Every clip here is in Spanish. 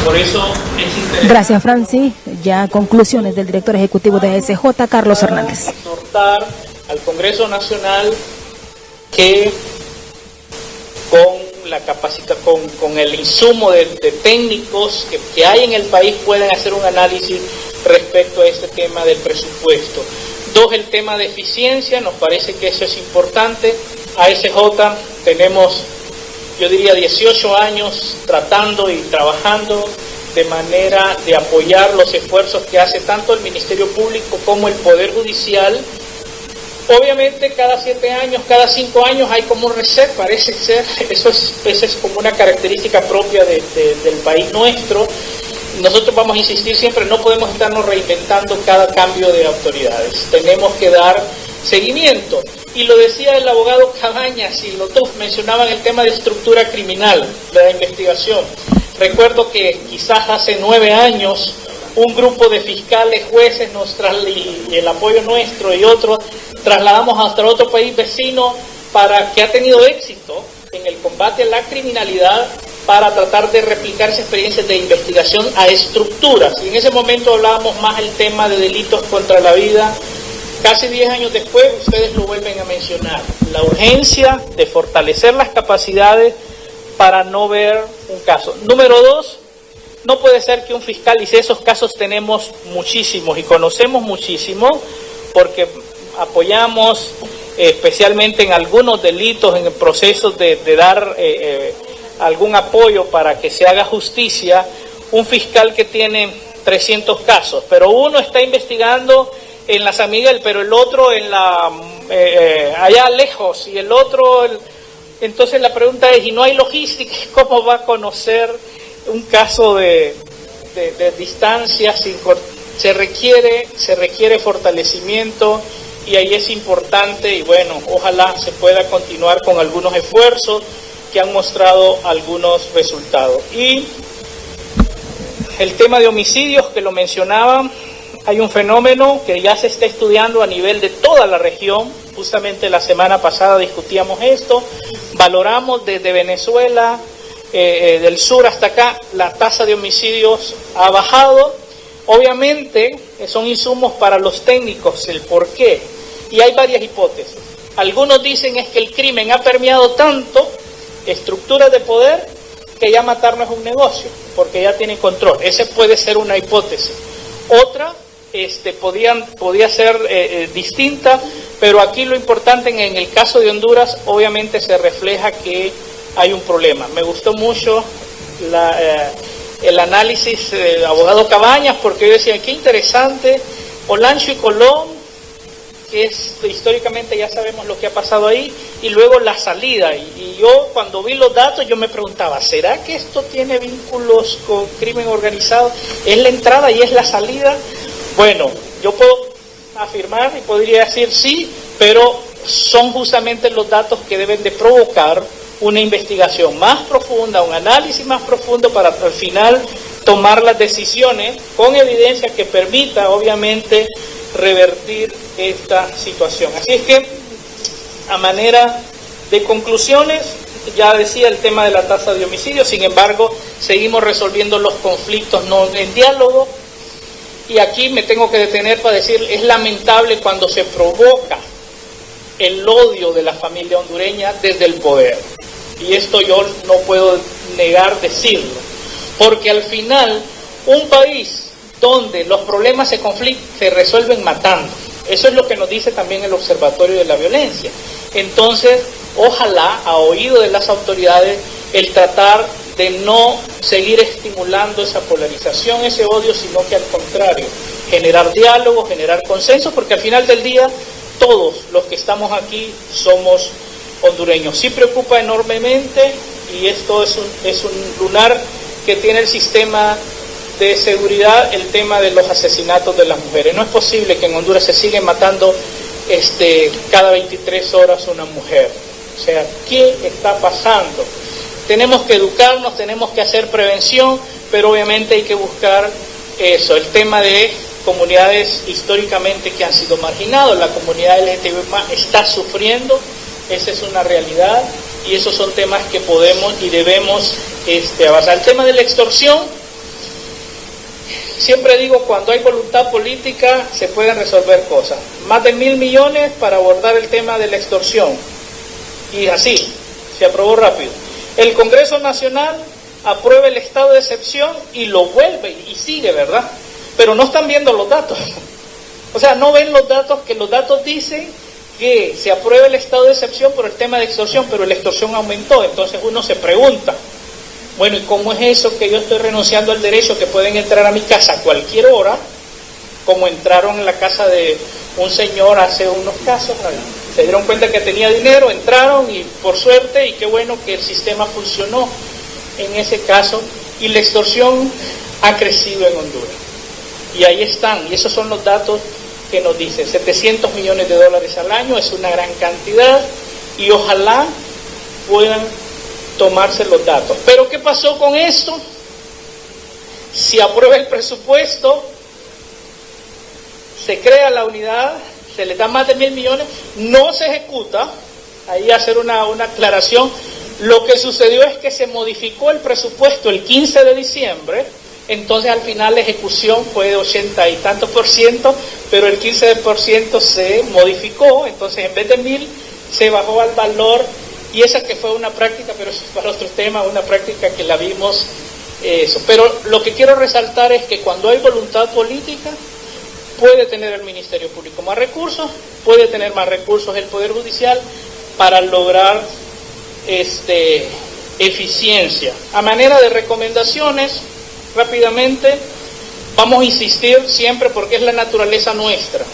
Por eso es interesante. Gracias, Francis. Ya conclusiones del director ejecutivo de SJ, Carlos Hernández. Exhortar al Congreso Nacional que con la capacidad, con el insumo de técnicos que hay en el país puedan hacer un análisis respecto a este tema del presupuesto. Dos, el tema de eficiencia, nos parece que eso es importante. ASJ tenemos, yo diría, 18 años tratando y trabajando de manera de apoyar los esfuerzos que hace tanto el Ministerio Público como el Poder Judicial. Obviamente cada 7 años, cada 5 años hay como un reset, parece ser, eso es como una característica propia del país nuestro. Nosotros vamos a insistir siempre, no podemos estarnos reinventando cada cambio de autoridades, tenemos que dar seguimiento. Y lo decía el abogado Cabañas, y los dos mencionaban el tema de estructura criminal, de la investigación. Recuerdo que quizás hace 9 años un grupo de fiscales, jueces, y el apoyo nuestro y otros, trasladamos hasta otro país vecino que ha tenido éxito en el combate a la criminalidad para tratar de replicar esa experiencia de investigación a estructuras. Y en ese momento hablábamos más el tema de delitos contra la vida. Casi 10 años después, ustedes lo vuelven a mencionar. La urgencia de fortalecer las capacidades para no ver un caso. Número 2, no puede ser que un fiscal, y esos casos tenemos muchísimos y conocemos muchísimos, porque apoyamos especialmente en algunos delitos, en el proceso de dar algún apoyo para que se haga justicia, un fiscal que tiene 300 casos, pero uno está investigando en la San Miguel, pero el otro allá lejos, y el otro... Entonces la pregunta es, ¿y no hay logística? ¿Cómo va a conocer un caso de distancia? Se requiere fortalecimiento, y ahí es importante, y bueno, ojalá se pueda continuar con algunos esfuerzos que han mostrado algunos resultados. Y el tema de homicidios, que lo mencionaba, hay un fenómeno que ya se está estudiando a nivel de toda la región. Justamente la semana pasada discutíamos esto, valoramos desde Venezuela, del sur hasta acá, la tasa de homicidios ha bajado. Obviamente son insumos para los técnicos el por qué, y hay varias hipótesis. Algunos dicen es que el crimen ha permeado tanto estructuras de poder que ya matar no es un negocio, porque ya tienen control. Esa puede ser una hipótesis. Otra podía ser distinta, pero aquí lo importante en el caso de Honduras obviamente se refleja que hay un problema. Me gustó mucho el análisis del abogado Cabañas, porque yo decía, qué interesante, Olancho y Colón, que históricamente ya sabemos lo que ha pasado ahí, y luego la salida. Y yo cuando vi los datos yo me preguntaba, ¿será que esto tiene vínculos con crimen organizado? ¿Es la entrada y es la salida? Bueno, yo puedo afirmar y podría decir sí, pero son justamente los datos que deben de provocar una investigación más profunda, un análisis más profundo para al final tomar las decisiones con evidencia que permita obviamente revertir esta situación. Así es que a manera de conclusiones, ya decía el tema de la tasa de homicidios, sin embargo seguimos resolviendo los conflictos no en diálogo. Y aquí me tengo que detener para decir, es lamentable cuando se provoca el odio de la familia hondureña desde el poder. Y esto yo no puedo negar decirlo, porque al final un país donde los problemas se resuelven matando, eso es lo que nos dice también el Observatorio de la Violencia. Entonces, ojalá, a oído de las autoridades, el tratar de no seguir estimulando esa polarización, ese odio, sino que al contrario, generar diálogo, generar consenso, porque al final del día todos los que estamos aquí somos hondureños. Sí preocupa enormemente, y esto es un lunar que tiene el sistema de seguridad, el tema de los asesinatos de las mujeres. No es posible que en Honduras se siga matando cada 23 horas una mujer. O sea, ¿qué está pasando? Tenemos que educarnos, tenemos que hacer prevención, pero obviamente hay que buscar eso, el tema de comunidades históricamente que han sido marginadas. La comunidad LGTB+ está sufriendo, esa es una realidad, y esos son temas que podemos y debemos avanzar. El tema de la extorsión, Siempre digo, cuando hay voluntad política se pueden resolver cosas. Más de 1.000 millones para abordar el tema de la extorsión. Y así, se aprobó rápido. El Congreso Nacional aprueba el estado de excepción y lo vuelve y sigue, ¿verdad? Pero no están viendo los datos. O sea, no ven los datos, que los datos dicen que se aprueba el estado de excepción por el tema de extorsión, pero la extorsión aumentó. Entonces uno se pregunta, bueno, ¿y cómo es eso que yo estoy renunciando al derecho que pueden entrar a mi casa a cualquier hora, como entraron en la casa de un señor hace unos casos? Se dieron cuenta que tenía dinero, entraron y por suerte, y qué bueno que el sistema funcionó en ese caso, y la extorsión ha crecido en Honduras. Y ahí están, y esos son los datos que nos dicen, 700 millones de dólares al año, es una gran cantidad, y ojalá puedan tomarse los datos. Pero ¿qué pasó con esto? Si aprueba el presupuesto, se crea la unidad, se le da más de 1.000 millones, no se ejecuta. Ahí hacer una aclaración. Lo que sucedió es que se modificó el presupuesto el 15 de diciembre, entonces al final la ejecución fue de 80 y tantos %, pero el 15% se modificó, entonces en vez de 1.000 se bajó al valor. Y esa que fue una práctica, pero eso es para otro tema, una práctica que la vimos eso. Pero lo que quiero resaltar es que cuando hay voluntad política, puede tener el Ministerio Público más recursos, puede tener más recursos el Poder Judicial para lograr eficiencia. A manera de recomendaciones, rápidamente, vamos a insistir siempre porque es la naturaleza nuestra.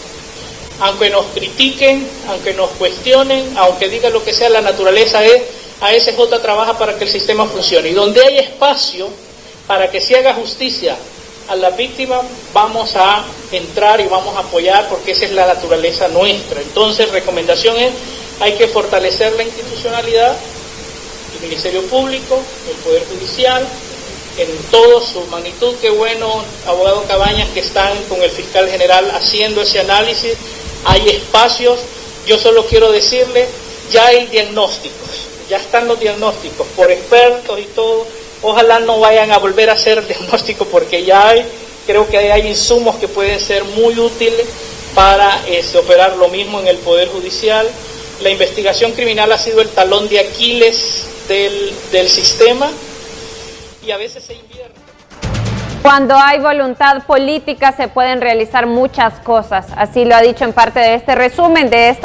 Aunque nos critiquen, aunque nos cuestionen, aunque digan lo que sea, la naturaleza es, ASJ trabaja para que el sistema funcione. Y donde hay espacio para que se haga justicia a la víctima, vamos a entrar y vamos a apoyar porque esa es la naturaleza nuestra. Entonces, recomendación es, hay que fortalecer la institucionalidad, el Ministerio Público, el Poder Judicial, en toda su magnitud. Qué bueno, abogado Cabañas, que están con el fiscal general haciendo ese análisis. Hay espacios, yo solo quiero decirle, ya hay diagnósticos, ya están los diagnósticos por expertos y todo. Ojalá no vayan a volver a hacer diagnósticos porque ya hay, creo que hay insumos que pueden ser muy útiles para operar lo mismo en el Poder Judicial. La investigación criminal ha sido el talón de Aquiles del sistema y a veces se invierte. Cuando hay voluntad política se pueden realizar muchas cosas, así lo ha dicho en parte de este resumen de esta